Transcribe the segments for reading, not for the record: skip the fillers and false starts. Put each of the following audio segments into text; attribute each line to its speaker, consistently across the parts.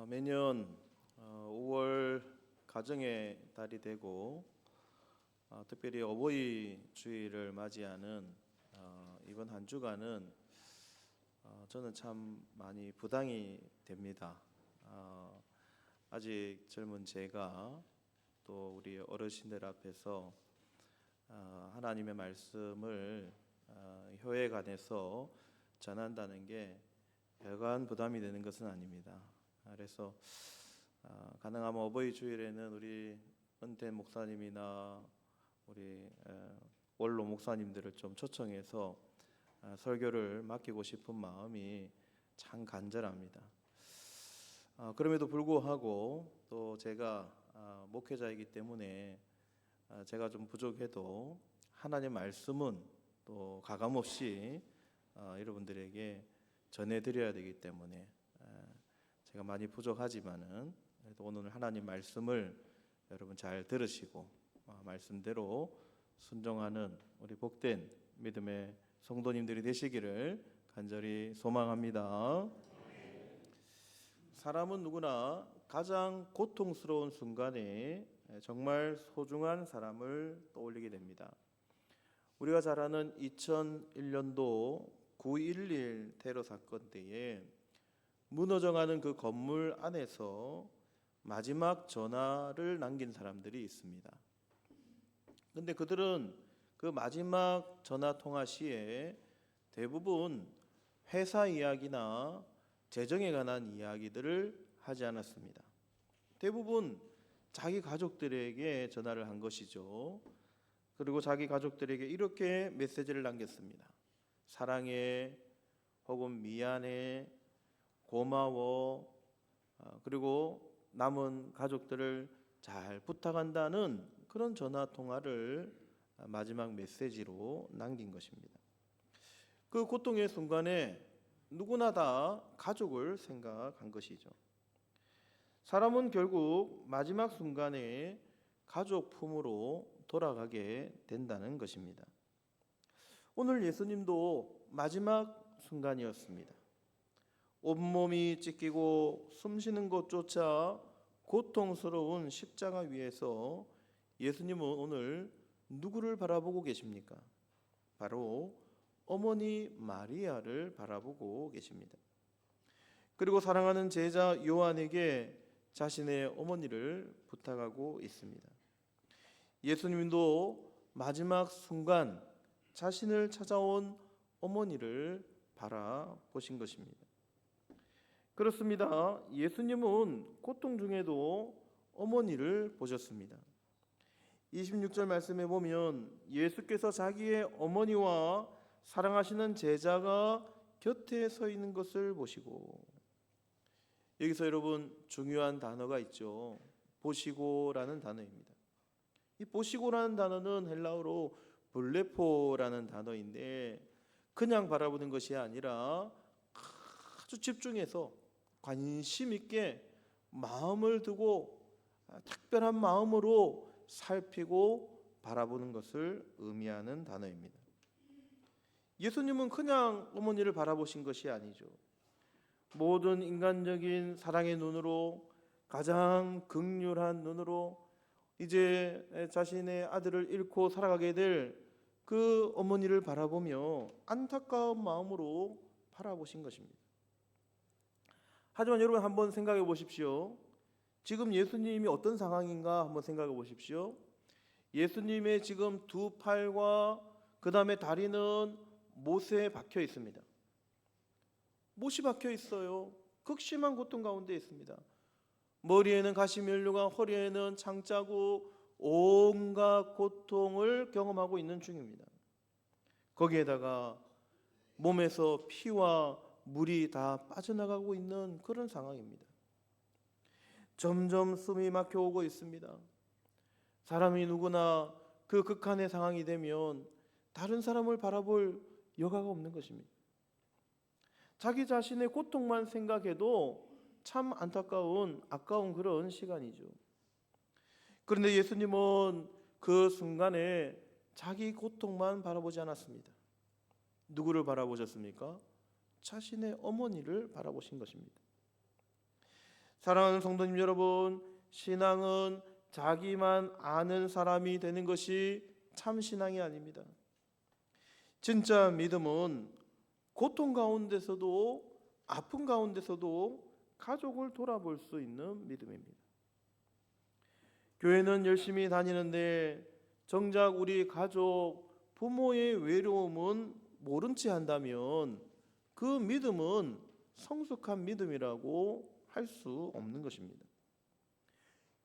Speaker 1: 매년 5월 가정의 달이 되고 특별히 어버이 주일을 맞이하는 이번 한 주간은 저는 참 많이 부담이 됩니다. 아직 젊은 제가 또 우리 어르신들 앞에서 하나님의 말씀을 교회관에서 전한다는 게 별간 부담이 되는 것은 아닙니다. 그래서 가능하면 어버이 주일에는 우리 은퇴 목사님이나 우리 원로 목사님들을 좀 초청해서 설교를 맡기고 싶은 마음이 참 간절합니다. 그럼에도 불구하고 또 제가 목회자이기 때문에 제가 좀 부족해도 하나님 말씀은 또 가감없이 여러분들에게 전해드려야 되기 때문에 제가 많이 부족하지만은 그래도 오늘 하나님 말씀을 여러분 잘 들으시고 말씀대로 순종하는 우리 복된 믿음의 성도님들이 되시기를 간절히 소망합니다. 사람은 누구나 가장 고통스러운 순간에 정말 소중한 사람을 떠올리게 됩니다. 우리가 잘 아는 2001년도 9.11 테러 사건 때에 무너져가는 그 건물 안에서 마지막 전화를 남긴 사람들이 있습니다. 그런데 그들은 그 마지막 전화 통화 시에 대부분 회사 이야기나 재정에 관한 이야기들을 하지 않았습니다. 대부분 자기 가족들에게 전화를 한 것이죠. 그리고 자기 가족들에게 이렇게 메시지를 남겼습니다. 사랑해, 혹은 미안해, 고마워, 그리고 남은 가족들을 잘 부탁한다는 그런 전화 통화를 마지막 메시지로 남긴 것입니다. 그 고통의 순간에 누구나 다 가족을 생각한 것이죠. 사람은 결국 마지막 순간에 가족 품으로 돌아가게 된다는 것입니다. 오늘 예수님도 마지막 순간이었습니다. 온몸이 찢기고 숨쉬는 것조차 고통스러운 십자가 위에서 예수님은 오늘 누구를 바라보고 계십니까? 바로 어머니 마리아를 바라보고 계십니다. 그리고 사랑하는 제자 요한에게 자신의 어머니를 부탁하고 있습니다. 예수님도 마지막 순간 자신을 찾아온 어머니를 바라보신 것입니다. 그렇습니다. 예수님은 고통 중에도 어머니를 보셨습니다. 26절 말씀에 보면 예수께서 자기의 어머니와 사랑하시는 제자가 곁에 서 있는 것을 보시고, 여기서 여러분 중요한 단어가 있죠. 보시고라는 단어입니다. 이 보시고라는 단어는 헬라어로 블레포라는 단어인데 그냥 바라보는 것이 아니라 아주 집중해서 관심 있게 마음을 두고 특별한 마음으로 살피고 바라보는 것을 의미하는 단어입니다. 예수님은 그냥 어머니를 바라보신 것이 아니죠. 모든 인간적인 사랑의 눈으로, 가장 긍휼한 눈으로 이제 자신의 아들을 잃고 살아가게 될 그 어머니를 바라보며 안타까운 마음으로 바라보신 것입니다. 하지만 여러분 한번 생각해 보십시오. 지금 예수님이 어떤 상황인가 한번 생각해 보십시오. 예수님의 지금 두 팔과 그 다음에 다리는 못에 박혀 있습니다. 못이 박혀 있어요. 극심한 고통 가운데 있습니다. 머리에는 가시면류가, 허리에는 창자국, 온갖 고통을 경험하고 있는 중입니다. 거기에다가 몸에서 피와 물이 다 빠져나가고 있는 그런 상황입니다. 점점 숨이 막혀오고 있습니다. 사람이 누구나 그 극한의 상황이 되면 다른 사람을 바라볼 여가가 없는 것입니다. 자기 자신의 고통만 생각해도 참 안타까운, 아까운 그런 시간이죠. 그런데 예수님은 그 순간에 자기 고통만 바라보지 않았습니다. 누구를 바라보셨습니까? 자신의 어머니를 바라보신 것입니다. 사랑하는 성도님 여러분, 신앙은 자기만 아는 사람이 되는 것이 참 신앙이 아닙니다. 진짜 믿음은 고통 가운데서도, 아픔 가운데서도 가족을 돌아볼 수 있는 믿음입니다. 교회는 열심히 다니는데 정작 우리 가족, 부모의 외로움은 모른 채 한다면 그 믿음은 성숙한 믿음이라고 할 수 없는 것입니다.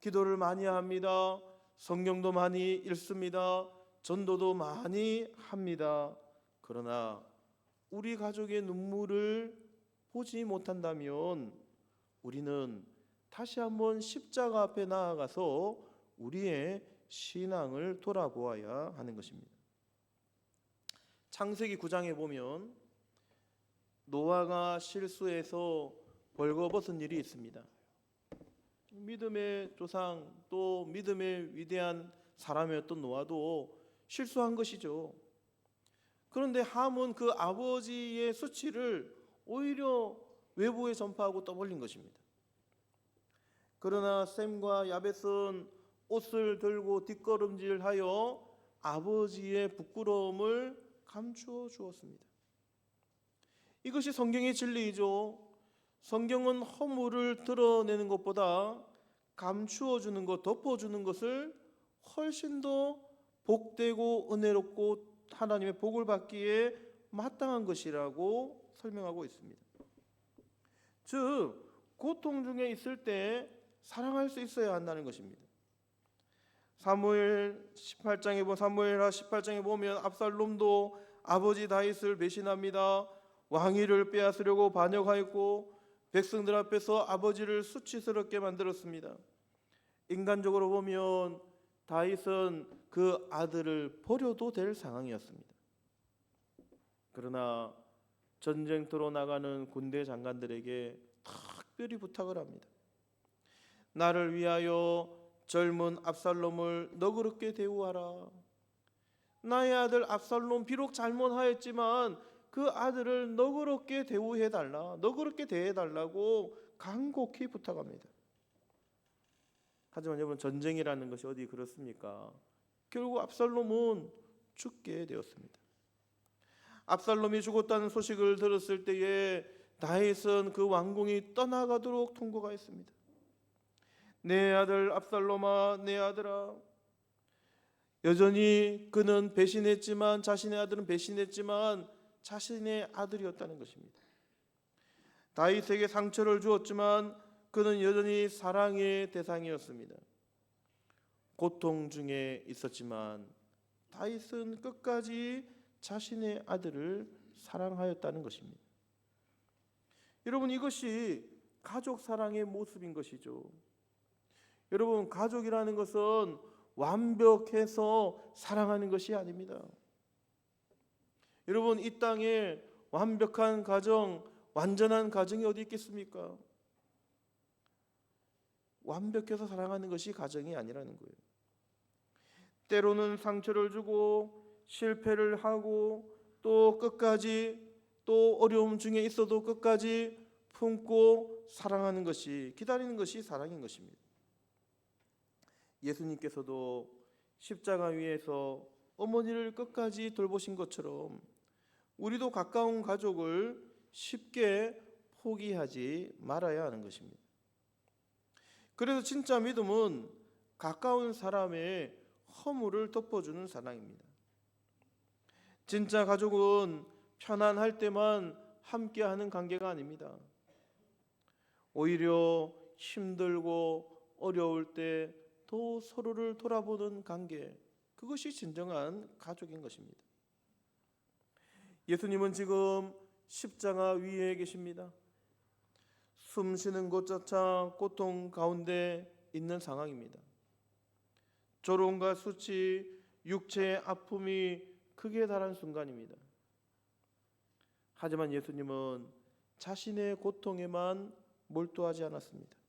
Speaker 1: 기도를 많이 합니다. 성경도 많이 읽습니다. 전도도 많이 합니다. 그러나 우리 가족의 눈물을 보지 못한다면 우리는 다시 한번 십자가 앞에 나아가서 우리의 신앙을 돌아보아야 하는 것입니다. 창세기 9장에 보면 노아가 실수해서 벌거벗은 일이 있습니다. 믿음의 조상, 또 믿음의 위대한 사람이었던 노아도 실수한 것이죠. 그런데 함은 그 아버지의 수치를 오히려 외부에 전파하고 떠벌린 것입니다. 그러나 셈과 야벳은 옷을 들고 뒷걸음질하여 아버지의 부끄러움을 감추어 주었습니다. 이것이 성경의 진리이죠. 성경은 허물을 드러내는 것보다 감추어 주는 것, 덮어주는 것을 훨씬 더 복되고 은혜롭고 하나님의 복을 받기에 마땅한 것이라고 설명하고 있습니다. 즉, 고통 중에 있을 때 사랑할 수 있어야 한다는 것입니다. 사무엘하 18장에 보면 압살롬도 아버지 다윗을 배신합니다. 왕위를 빼앗으려고 반역하였고 백성들 앞에서 아버지를 수치스럽게 만들었습니다. 인간적으로 보면 다윗은 그 아들을 버려도 될 상황이었습니다. 그러나 전쟁터로 나가는 군대 장관들에게 특별히 부탁을 합니다. 나를 위하여 젊은 압살롬을 너그럽게 대우하라. 나의 아들 압살롬 비록 잘못하였지만 그 아들을 너그럽게 대우해달라, 너그럽게 대해달라고 간곡히 부탁합니다. 하지만 여러분, 전쟁이라는 것이 어디 그렇습니까? 결국 압살롬은 죽게 되었습니다. 압살롬이 죽었다는 소식을 들었을 때에 다윗은 그 왕궁이 떠나가도록 통곡하였습니다. 내 아들 압살롬아, 내 아들아. 여전히 그는 배신했지만, 자신의 아들은 배신했지만 자신의 아들이었다는 것입니다. 다윗에게 상처를 주었지만 그는 여전히 사랑의 대상이었습니다. 고통 중에 있었지만 다윗은 끝까지 자신의 아들을 사랑하였다는 것입니다. 여러분, 이것이 가족 사랑의 모습인 것이죠. 여러분, 가족이라는 것은 완벽해서 사랑하는 것이 아닙니다. 여러분, 이 땅에 완벽한 가정, 완전한 가정이 어디 있겠습니까? 완벽해서 사랑하는 것이 가정이 아니라는 거예요. 때로는 상처를 주고 실패를 하고 또 끝까지, 또 어려움 중에 있어도 끝까지 품고 사랑하는 것이, 기다리는 것이 사랑인 것입니다. 예수님께서도 십자가 위에서 어머니를 끝까지 돌보신 것처럼 우리도 가까운 가족을 쉽게 포기하지 말아야 하는 것입니다. 그래서 진짜 믿음은 가까운 사람의 허물을 덮어주는 사랑입니다. 진짜 가족은 편안할 때만 함께하는 관계가 아닙니다. 오히려 힘들고 어려울 때 더 서로를 돌아보는 관계, 그것이 진정한 가족인 것입니다. 예수님은 지금 십자가 위에 계십니다. 숨 쉬는 곳조차 고통 가운데 있는 상황입니다. 조롱과 수치, 육체의 아픔이 극에 달한 순간입니다. 하지만 예수님은 자신의 고통에만 몰두하지 않았습니다.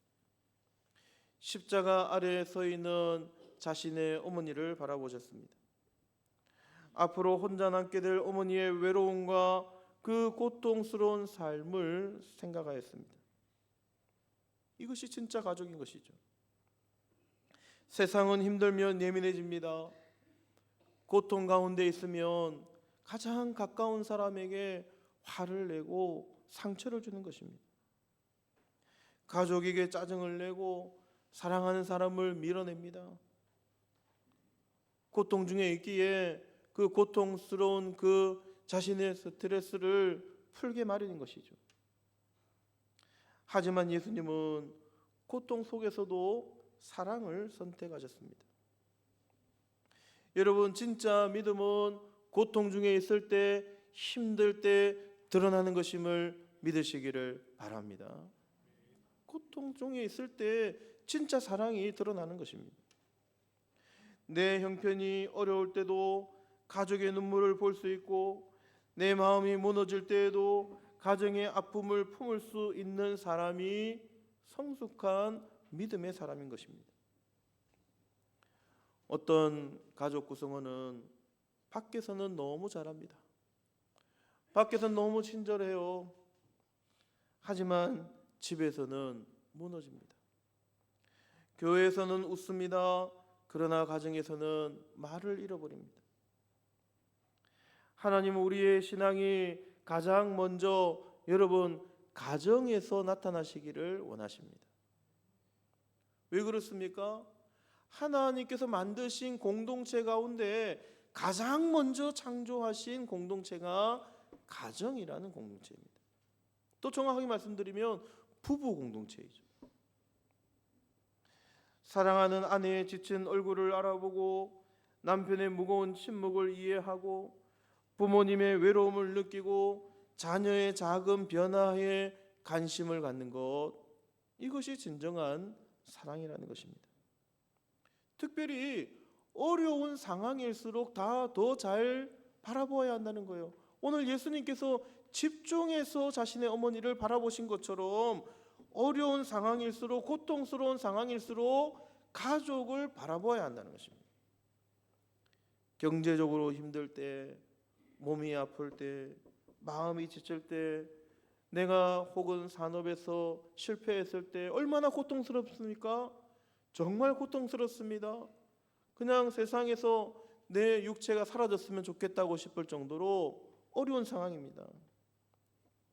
Speaker 1: 십자가 아래에 서 있는 자신의 어머니를 바라보셨습니다. 앞으로 혼자 남게 될 어머니의 외로움과 그 고통스러운 삶을 생각하였습니다. 이것이 진짜 가족인 것이죠. 세상은 힘들면 예민해집니다. 고통 가운데 있으면 가장 가까운 사람에게 화를 내고 상처를 주는 것입니다. 가족에게 짜증을 내고 사랑하는 사람을 밀어냅니다. 고통 중에 있기에 그 고통스러운 그 자신의 스트레스를 풀게 마련인 것이죠. 하지만 예수님은 고통 속에서도 사랑을 선택하셨습니다. 여러분, 진짜 믿음은 고통 중에 있을 때, 힘들 때 드러나는 것임을 믿으시기를 바랍니다. 고통 중에 있을 때 진짜 사랑이 드러나는 것입니다. 내 형편이 어려울 때도 가족의 눈물을 볼 수 있고, 내 마음이 무너질 때에도 가정의 아픔을 품을 수 있는 사람이 성숙한 믿음의 사람인 것입니다. 어떤 가족 구성원은 밖에서는 너무 잘합니다. 밖에서는 너무 친절해요. 하지만 집에서는 무너집니다. 교회에서는 웃습니다. 그러나 가정에서는 말을 잃어버립니다. 하나님은 우리의 신앙이 가장 먼저 여러분 가정에서 나타나시기를 원하십니다. 왜 그렇습니까? 하나님께서 만드신 공동체 가운데 가장 먼저 창조하신 공동체가 가정이라는 공동체입니다. 또 정확하게 말씀드리면 부부 공동체이죠. 사랑하는 아내의 지친 얼굴을 알아보고, 남편의 무거운 침묵을 이해하고, 부모님의 외로움을 느끼고, 자녀의 작은 변화에 관심을 갖는 것, 이것이 진정한 사랑이라는 것입니다. 특별히 어려운 상황일수록 더 잘 바라보아야 한다는 거예요. 오늘 예수님께서 집중해서 자신의 어머니를 바라보신 것처럼 어려운 상황일수록, 고통스러운 상황일수록 가족을 바라보아야 한다는 것입니다. 경제적으로 힘들 때, 몸이 아플 때, 마음이 지칠 때, 내가 혹은 산업에서 실패했을 때 얼마나 고통스럽습니까? 정말 고통스럽습니다. 그냥 세상에서 내 육체가 사라졌으면 좋겠다고 싶을 정도로 어려운 상황입니다.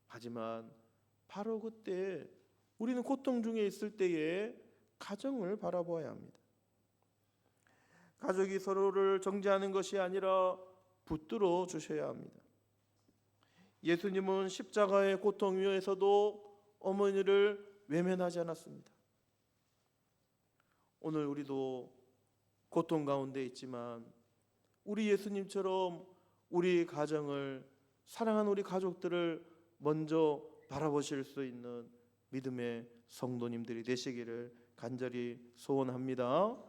Speaker 1: 하지만 바로 그때 우리는 고통 중에 있을 때에 가정을 바라보아야 합니다. 가족이 서로를 정죄하는 것이 아니라 붙들어 주셔야 합니다. 예수님은 십자가의 고통 위에서도 어머니를 외면하지 않았습니다. 오늘 우리도 고통 가운데 있지만 우리 예수님처럼 우리 가정을, 사랑하는 우리 가족들을 먼저 바라보실 수 있는 믿음의 성도님들이 되시기를 간절히 소원합니다.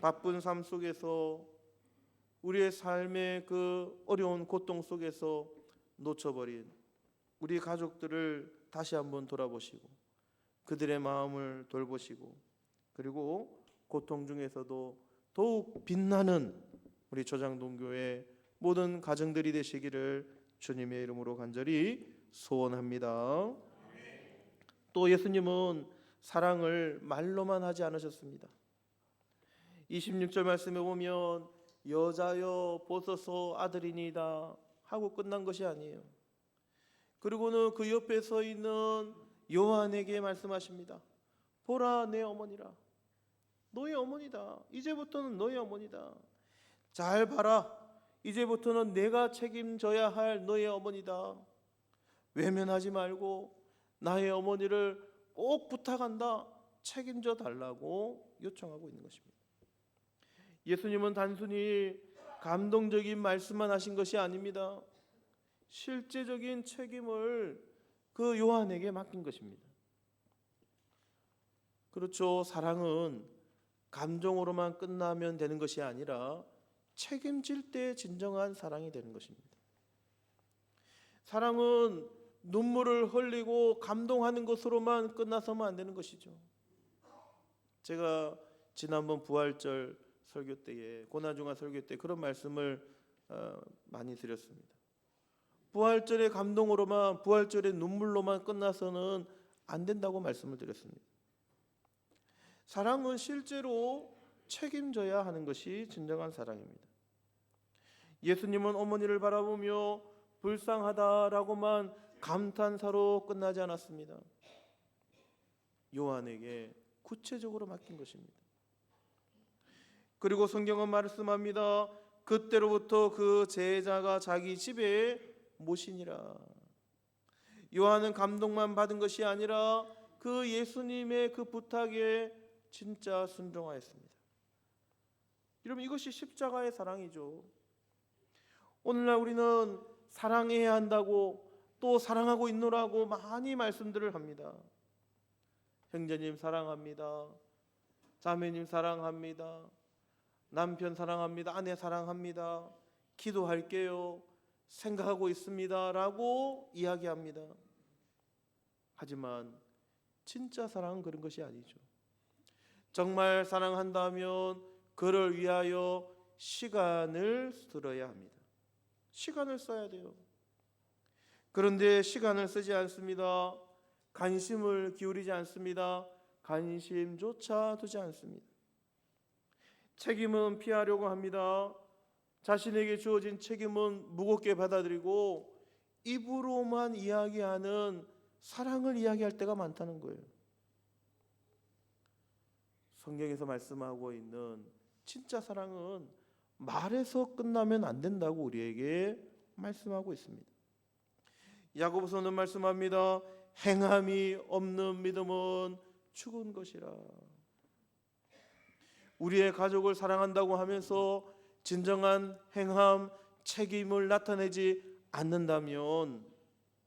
Speaker 1: 바쁜 삶 속에서, 우리의 삶의 그 어려운 고통 속에서 놓쳐버린 우리 가족들을 다시 한번 돌아보시고 그들의 마음을 돌보시고, 그리고 고통 중에서도 더욱 빛나는 우리 조장동교회 모든 가정들이 되시기를 주님의 이름으로 간절히 소원합니다. 또 예수님은 사랑을 말로만 하지 않으셨습니다. 26절 말씀에 보면 여자여 보소서 아들이니이다 하고 끝난 것이 아니에요. 그리고는 그 옆에 서 있는 요한에게 말씀하십니다. 보라, 내 어머니라. 너의 어머니다. 이제부터는 너의 어머니다. 잘 봐라. 이제부터는 내가 책임져야 할 너의 어머니다. 외면하지 말고 나의 어머니를 꼭 부탁한다. 책임져 달라고 요청하고 있는 것입니다. 예수님은 단순히 감동적인 말씀만 하신 것이 아닙니다. 실제적인 책임을 그 요한에게 맡긴 것입니다. 그렇죠. 사랑은 감정으로만 끝나면 되는 것이 아니라 책임질 때 진정한 사랑이 되는 것입니다. 사랑은 눈물을 흘리고 감동하는 것으로만 끝나서만 안 되는 것이죠. 제가 지난번 부활절 설교 때에, 고난중화 설교 때 그런 말씀을 많이 드렸습니다. 부활절의 감동으로만, 부활절의 눈물로만 끝나서는 안 된다고 말씀을 드렸습니다. 사랑은 실제로 책임져야 하는 것이 진정한 사랑입니다. 예수님은 어머니를 바라보며 불쌍하다라고만 감탄사로 끝나지 않았습니다. 요한에게 구체적으로 맡긴 것입니다. 그리고 성경은 말씀합니다. 그때로부터 그 제자가 자기 집에 모시니라. 요한은 감동만 받은 것이 아니라 그 예수님의 그 부탁에 진짜 순종하였습니다. 여러분, 이것이 십자가의 사랑이죠. 오늘날 우리는 사랑해야 한다고 또 사랑하고 있노라고 많이 말씀들을 합니다. 형제님 사랑합니다. 자매님 사랑합니다. 남편 사랑합니다. 아내 사랑합니다. 기도할게요. 생각하고 있습니다. 라고 이야기합니다. 하지만 진짜 사랑은 그런 것이 아니죠. 정말 사랑한다면 그를 위하여 시간을 들어야 합니다. 시간을 써야 돼요. 그런데 시간을 쓰지 않습니다. 관심을 기울이지 않습니다. 관심조차 두지 않습니다. 책임은 피하려고 합니다. 자신에게 주어진 책임은 무겁게 받아들이고 입으로만 이야기하는 사랑을 이야기할 때가 많다는 거예요. 성경에서 말씀하고 있는 진짜 사랑은 말에서 끝나면 안 된다고 우리에게 말씀하고 있습니다. 야고보서는 말씀합니다. 행함이 없는 믿음은 죽은 것이라. 우리의 가족을 사랑한다고 하면서 진정한 행함, 책임을 나타내지 않는다면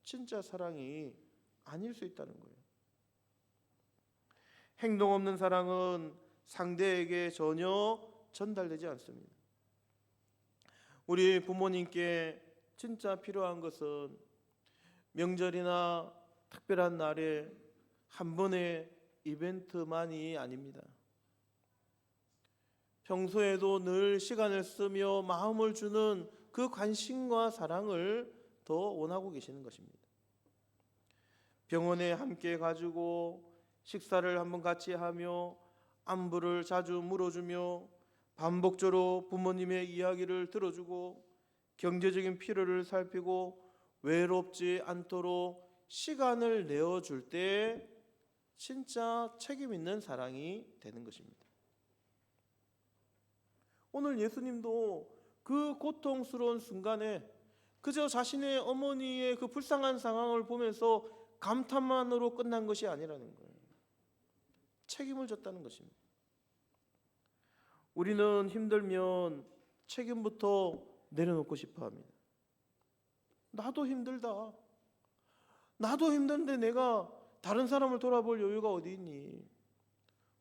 Speaker 1: 진짜 사랑이 아닐 수 있다는 거예요. 행동 없는 사랑은 상대에게 전혀 전달되지 않습니다. 우리 부모님께 진짜 필요한 것은 명절이나 특별한 날에 한 번의 이벤트만이 아닙니다. 평소에도 늘 시간을 쓰며 마음을 주는 그 관심과 사랑을 더 원하고 계시는 것입니다. 병원에 함께 가지고 식사를 한번 같이 하며 안부를 자주 물어주며 반복적으로 부모님의 이야기를 들어주고 경제적인 필요를 살피고 외롭지 않도록 시간을 내어줄 때 진짜 책임 있는 사랑이 되는 것입니다. 오늘 예수님도 그 고통스러운 순간에 그저 자신의 어머니의 그 불쌍한 상황을 보면서 감탄만으로 끝난 것이 아니라는 거예요. 책임을 졌다는 것입니다. 우리는 힘들면 책임부터 내려놓고 싶어 합니다. 나도 힘들다. 나도 힘든데 내가 다른 사람을 돌아볼 여유가 어디 있니?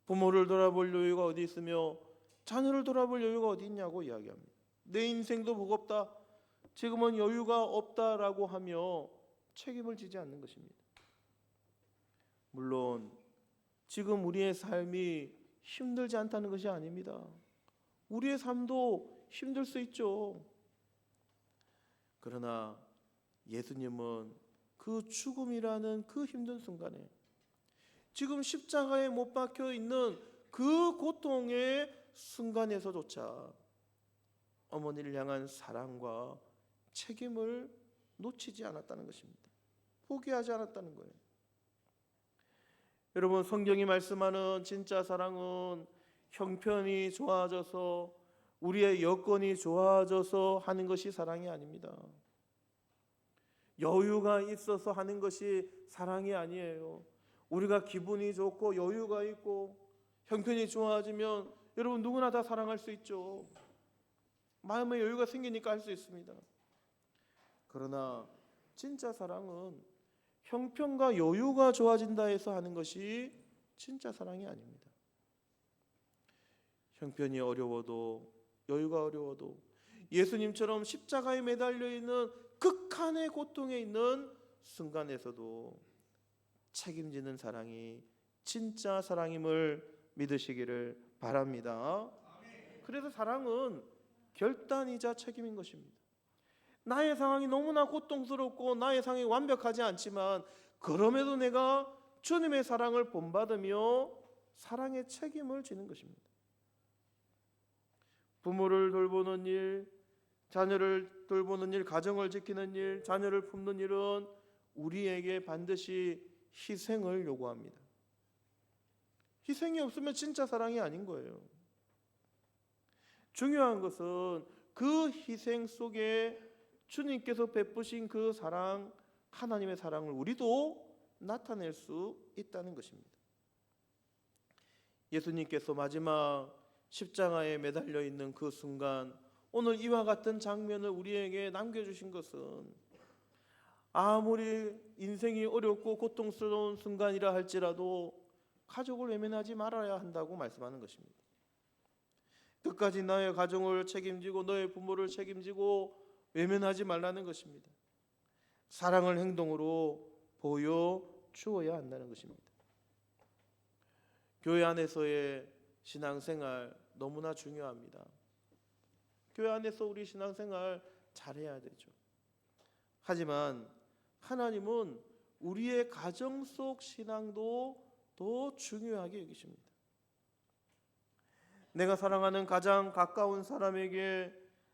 Speaker 1: 부모를 돌아볼 여유가 어디 있으며 자녀를 돌아볼 여유가 어디 있냐고 이야기합니다. 내 인생도 무겁다. 지금은 여유가 없다라고 하며 책임을 지지 않는 것입니다. 물론 지금 우리의 삶이 힘들지 않다는 것이 아닙니다. 우리의 삶도 힘들 수 있죠. 그러나 예수님은 그 죽음이라는 그 힘든 순간에 지금 십자가에 못 박혀 있는 그 고통의 순간에서조차 어머니를 향한 사랑과 책임을 놓치지 않았다는 것입니다. 포기하지 않았다는 거예요. 여러분, 성경이 말씀하는 진짜 사랑은 형편이 좋아져서 우리의 여건이 좋아져서 하는 것이 사랑이 아닙니다. 여유가 있어서 하는 것이 사랑이 아니에요. 우리가 기분이 좋고 여유가 있고 형편이 좋아지면 여러분 누구나 다 사랑할 수 있죠. 마음에 여유가 생기니까 할 수 있습니다. 그러나 진짜 사랑은 형편과 여유가 좋아진다 해서 하는 것이 진짜 사랑이 아닙니다. 형편이 어려워도 여유가 어려워도 예수님처럼 십자가에 매달려 있는 극한의 고통에 있는 순간에서도 책임지는 사랑이 진짜 사랑임을 믿으시기를 바랍니다. 그래서 사랑은 결단이자 책임인 것입니다. 나의 상황이 너무나 고통스럽고 나의 상황이 완벽하지 않지만 그럼에도 내가 주님의 사랑을 본받으며 사랑의 책임을 지는 것입니다. 부모를 돌보는 일, 자녀를 돌보는 일, 가정을 지키는 일, 자녀를 품는 일은 우리에게 반드시 희생을 요구합니다. 희생이 없으면 진짜 사랑이 아닌 거예요. 중요한 것은 그 희생 속에 주님께서 베푸신 그 사랑, 하나님의 사랑을 우리도 나타낼 수 있다는 것입니다. 예수님께서 마지막 십자가에 매달려 있는 그 순간, 오늘 이와 같은 장면을 우리에게 남겨주신 것은 아무리 인생이 어렵고 고통스러운 순간이라 할지라도 가족을 외면하지 말아야 한다고 말씀하는 것입니다. 끝까지 나의 가정을 책임지고 너의 부모를 책임지고 외면하지 말라는 것입니다. 사랑을 행동으로 보여주어야 한다는 것입니다. 교회 안에서의 신앙생활 너무나 중요합니다. 교회 안에서 우리 신앙생활 잘해야 되죠. 하지만 하나님은 우리의 가정 속 신앙도 더 중요하게 여기십니다. 내가 사랑하는 가장 가까운 사람에게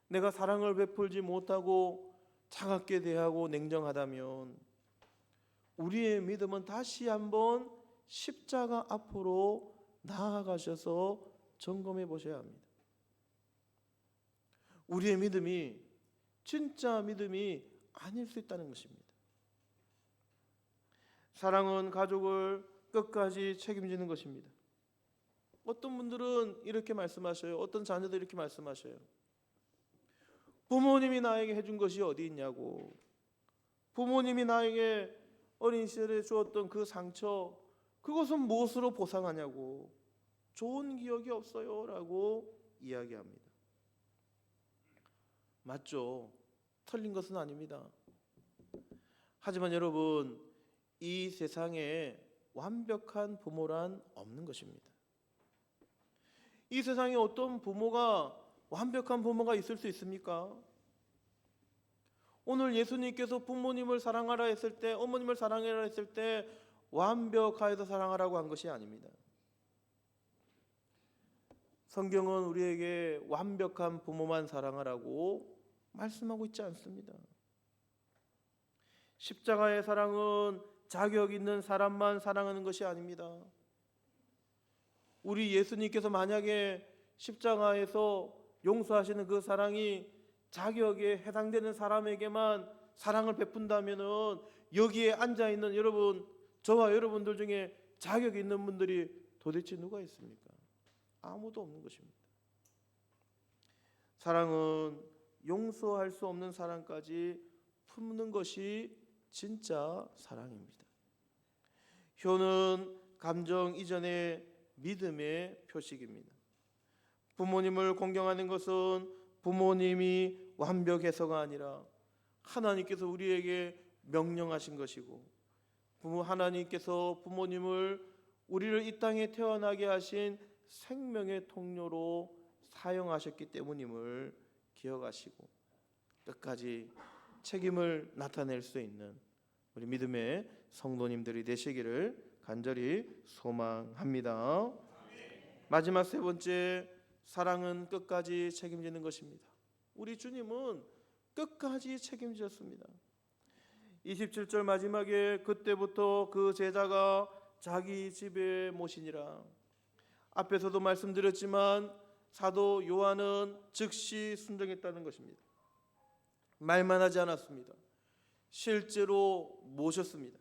Speaker 1: 내가 사랑을 베풀지 못하고 차갑게 대하고 냉정하다면 우리의 믿음은 다시 한번 십자가 앞으로 나아가셔서 점검해 보셔야 합니다. 우리의 믿음이 진짜 믿음이 아닐 수 있다는 것입니다. 사랑은 가족을 끝까지 책임지는 것입니다. 어떤 분들은 이렇게 말씀하셔요. 어떤 자녀들이 이렇게 말씀하셔요. 부모님이 나에게 해준 것이 어디 있냐고. 부모님이 나에게 어린 시절에 주었던 그 상처, 그것은 무엇으로 보상하냐고. 좋은 기억이 없어요 라고 이야기합니다. 맞죠? 틀린 것은 아닙니다. 하지만 여러분, 이 세상에 완벽한 부모란 없는 것입니다. 이 세상에 어떤 부모가 완벽한 부모가 있을 수 있습니까? 오늘 예수님께서 부모님을 사랑하라 했을 때, 어머님을 사랑하라 했을 때 완벽하여서 사랑하라고 한 것이 아닙니다. 성경은 우리에게 완벽한 부모만 사랑하라고 말씀하고 있지 않습니다. 십자가의 사랑은 자격 있는 사람만 사랑하는 것이 아닙니다. 우리 예수님께서 만약에 십자가에서 용서하시는 그 사랑이 자격에 해당되는 사람에게만 사랑을 베푼다면은 여기에 앉아 있는 여러분, 저와 여러분들 중에 자격 있는 분들이 도대체 누가 있습니까? 아무도 없는 것입니다. 사랑은 용서할 수 없는 사랑까지 품는 것이 진짜 사랑입니다. 효는 감정 이전의 믿음의 표식입니다. 부모님을 공경하는 것은 부모님이 완벽해서가 아니라 하나님께서 우리에게 명령하신 것이고, 하나님께서 부모님을 우리를 이 땅에 태어나게 하신 생명의 통로로 사용하셨기 때문임을 기억하시고 끝까지 책임을 나타낼 수 있는 우리 믿음의 성도님들이 되시기를 간절히 소망합니다. 마지막 세 번째, 사랑은 끝까지 책임지는 것입니다. 우리 주님은 끝까지 책임지셨습니다. 27절 마지막에 그때부터 그 제자가 자기 집에 모시니라. 앞에서도 말씀드렸지만 사도 요한은 즉시 순종했다는 것입니다. 말만 하지 않았습니다. 실제로 모셨습니다.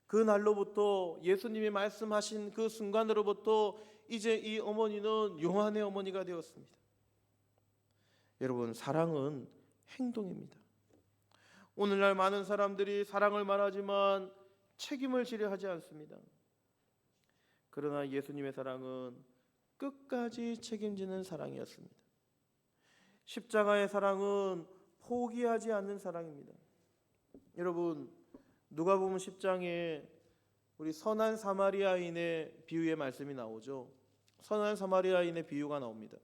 Speaker 1: 그 날로부터 예수님이 말씀하신 그 순간으로부터 이제 이 어머니는 요한의 어머니가 되었습니다. 여러분, 사랑은 행동입니다. 오늘날 많은 사람들이 사랑을 말하지만 책임을 지려 하지 않습니다. 그러나 예수님의 사랑은 끝까지 책임지는 사랑이었습니다. 십자가의 사랑은 포기하지 않는 사랑입니다. 여러분, 누가복음 10장에 우리 선한 사마리아인의 비유의 말씀이 나오죠. 선한 사마리아인의 비유가 나옵니다.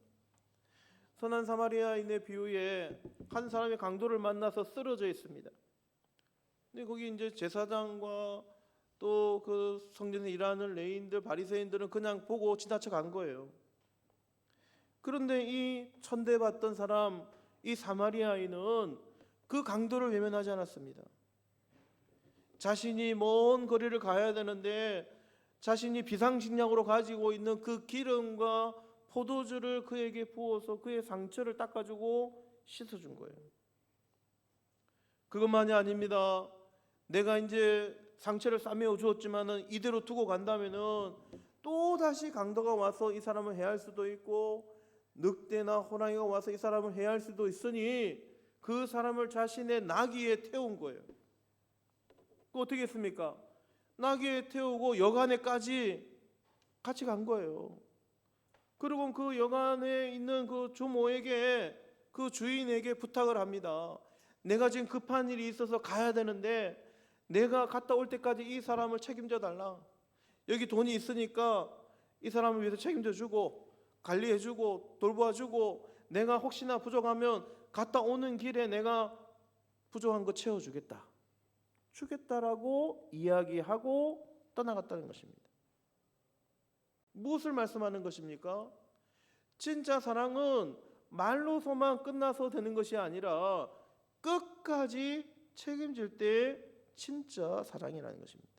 Speaker 1: 선한 사마리아인의 비유에 한 사람이 강도를 만나서 쓰러져 있습니다. 근데 거기 이제 제사장과 또 그 성전에 일하는 레위인들, 바리새인들은 그냥 보고 지나쳐 간 거예요. 그런데 이 천대받던 사람, 이 사마리아인은 그 강도를 외면하지 않았습니다. 자신이 먼 거리를 가야 되는데 자신이 비상식량으로 가지고 있는 그 기름과 포도주를 그에게 부어서 그의 상처를 닦아주고 씻어준 거예요. 그것만이 아닙니다. 내가 이제 상처를 싸매어 주었지만은 이대로 두고 간다면은 또 다시 강도가 와서 이 사람을 해할 수도 있고 늑대나 호랑이가 와서 이 사람을 해할 수도 있으니 그 사람을 자신의 나귀에 태운 거예요. 그 어떻게 했습니까? 나귀에 태우고 여간에까지 같이 간 거예요. 그리고 그 여간에 있는 그 주모에게, 그 주인에게 부탁을 합니다. 내가 지금 급한 일이 있어서 가야 되는데 내가 갔다 올 때까지 이 사람을 책임져 달라. 여기 돈이 있으니까 이 사람을 위해서 책임져 주고 관리해 주고 돌보아 주고 내가 혹시나 부족하면 갔다 오는 길에 내가 부족한 거 채워 주겠다라고 이야기하고 떠나갔다는 것입니다. 무엇을 말씀하는 것입니까? 진짜 사랑은 말로서만 끝나서 되는 것이 아니라 끝까지 책임질 때 진짜 사랑이라는 것입니다.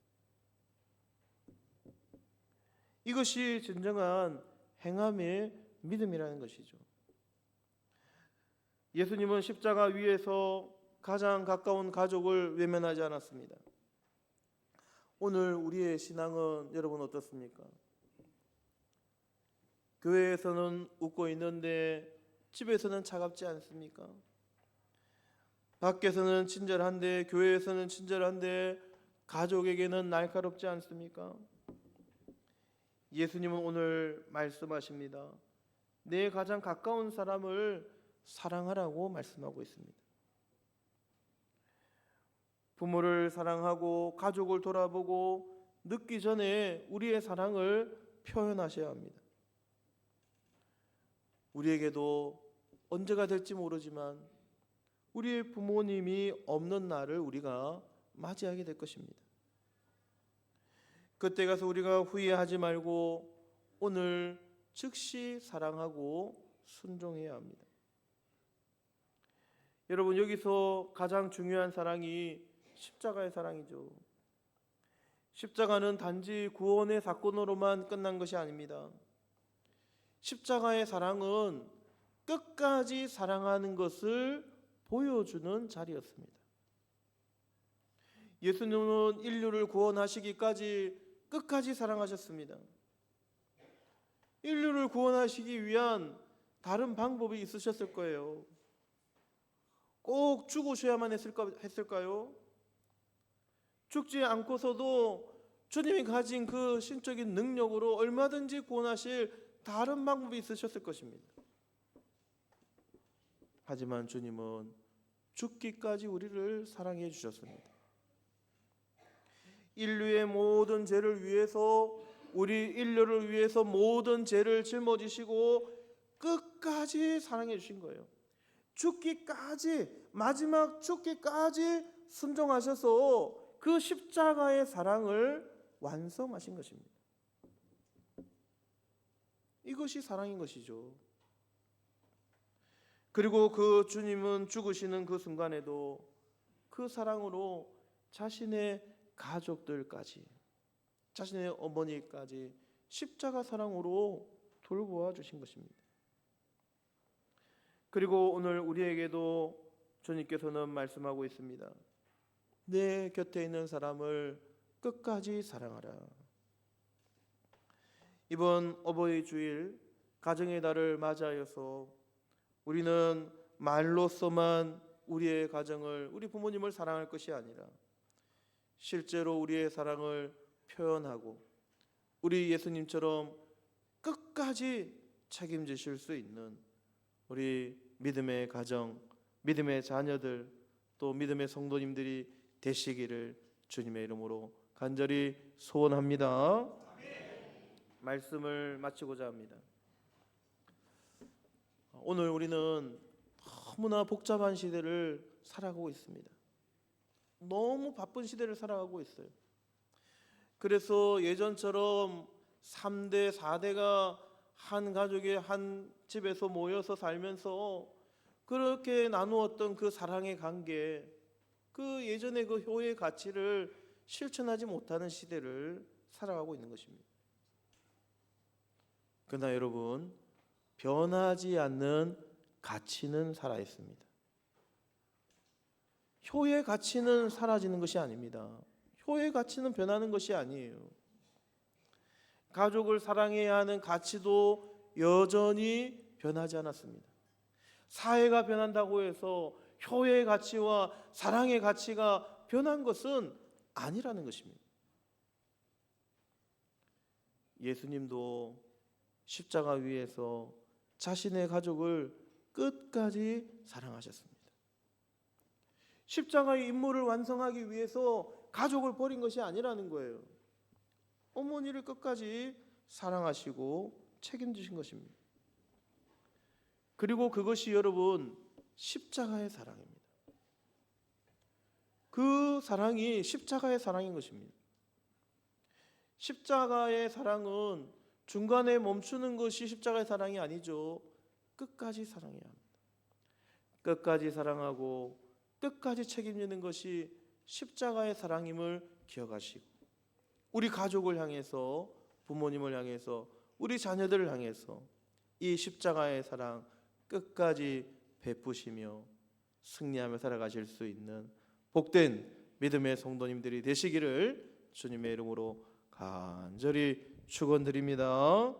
Speaker 1: 이것이 진정한 행함의 믿음이라는 것이죠. 예수님은 십자가 위에서 가장 가까운 가족을 외면하지 않았습니다. 오늘 우리의 신앙은 여러분 어떻습니까? 교회에서는 웃고 있는데 집에서는 차갑지 않습니까? 밖에서는 친절한데 교회에서는 친절한데 가족에게는 날카롭지 않습니까? 예수님은 오늘 말씀하십니다. 내 가장 가까운 사람을 사랑하라고 말씀하고 있습니다. 부모를 사랑하고 가족을 돌아보고 늦기 전에 우리의 사랑을 표현하셔야 합니다. 우리에게도 언제가 될지 모르지만 우리의 부모님이 없는 날을 우리가 맞이하게 될 것입니다. 그때 가서 우리가 후회하지 말고 오늘 즉시 사랑하고 순종해야 합니다. 여러분, 여기서 가장 중요한 사랑이 십자가의 사랑이죠. 십자가는 단지 구원의 사건으로만 끝난 것이 아닙니다. 십자가의 사랑은 끝까지 사랑하는 것을 보여주는 자리였습니다. 예수님은 인류를 구원하시기까지 끝까지 사랑하셨습니다. 인류를 구원하시기 위한 다른 방법이 있으셨을 거예요. 꼭 죽으셔야만 했을까요? 죽지 않고서도 주님이 가진 그 신적인 능력으로 얼마든지 구원하실 다른 방법이 있으셨을 것입니다. 하지만 주님은 죽기까지 우리를 사랑해 주셨습니다. 인류의 모든 죄를 위해서, 우리 인류를 위해서 모든 죄를 짊어지시고 끝까지 사랑해 주신 거예요. 죽기까지, 마지막 죽기까지 순종하셔서 그 십자가의 사랑을 완성하신 것입니다. 이것이 사랑인 것이죠. 그리고 그 주님은 죽으시는 그 순간에도 그 사랑으로 자신의 가족들까지, 자신의 어머니까지 십자가 사랑으로 돌보아 주신 것입니다. 그리고 오늘 우리에게도 주님께서는 말씀하고 있습니다. 내 곁에 있는 사람을 끝까지 사랑하라. 이번 어버이 주일 가정의 달을 맞이하여서 우리는 말로서만 우리의 가정을, 우리 부모님을 사랑할 것이 아니라 실제로 우리의 사랑을 표현하고 우리 예수님처럼 끝까지 책임지실 수 있는 우리 믿음의 가정, 믿음의 자녀들, 또 믿음의 성도님들이 되시기를 주님의 이름으로 간절히 소원합니다. 말씀을 마치고자 합니다. 오늘 우리는 너무나 복잡한 시대를 살아가고 있습니다. 너무 바쁜 시대를 살아가고 있어요. 그래서 예전처럼 3대, 4대가 한 가족의 한 집에서 모여서 살면서 그렇게 나누었던 그 사랑의 관계, 그 예전의 그 효의 가치를 실천하지 못하는 시대를 살아가고 있는 것입니다. 그러나 여러분, 변하지 않는 가치는 살아 있습니다. 효의 가치는 사라지는 것이 아닙니다. 효의 가치는 변하는 것이 아니에요. 가족을 사랑해야 하는 가치도 여전히 변하지 않았습니다. 사회가 변한다고 해서 효의 가치와 사랑의 가치가 변한 것은 아니라는 것입니다. 예수님도 십자가 위에서 자신의 가족을 끝까지 사랑하셨습니다. 십자가의 임무를 완성하기 위해서 가족을 버린 것이 아니라는 거예요. 어머니를 끝까지 사랑하시고 책임지신 것입니다. 그리고 그것이 여러분 십자가의 사랑입니다. 그 사랑이 십자가의 사랑인 것입니다. 십자가의 사랑은 중간에 멈추는 것이 십자가의 사랑이 아니죠. 끝까지 사랑해야 합니다. 끝까지 사랑하고 끝까지 책임지는 것이 십자가의 사랑임을 기억하시고, 우리 가족을 향해서, 부모님을 향해서, 우리 자녀들을 향해서 이 십자가의 사랑 끝까지 베푸시며 승리하며 살아가실 수 있는 복된 믿음의 성도님들이 되시기를 주님의 이름으로 간절히 축원드립니다.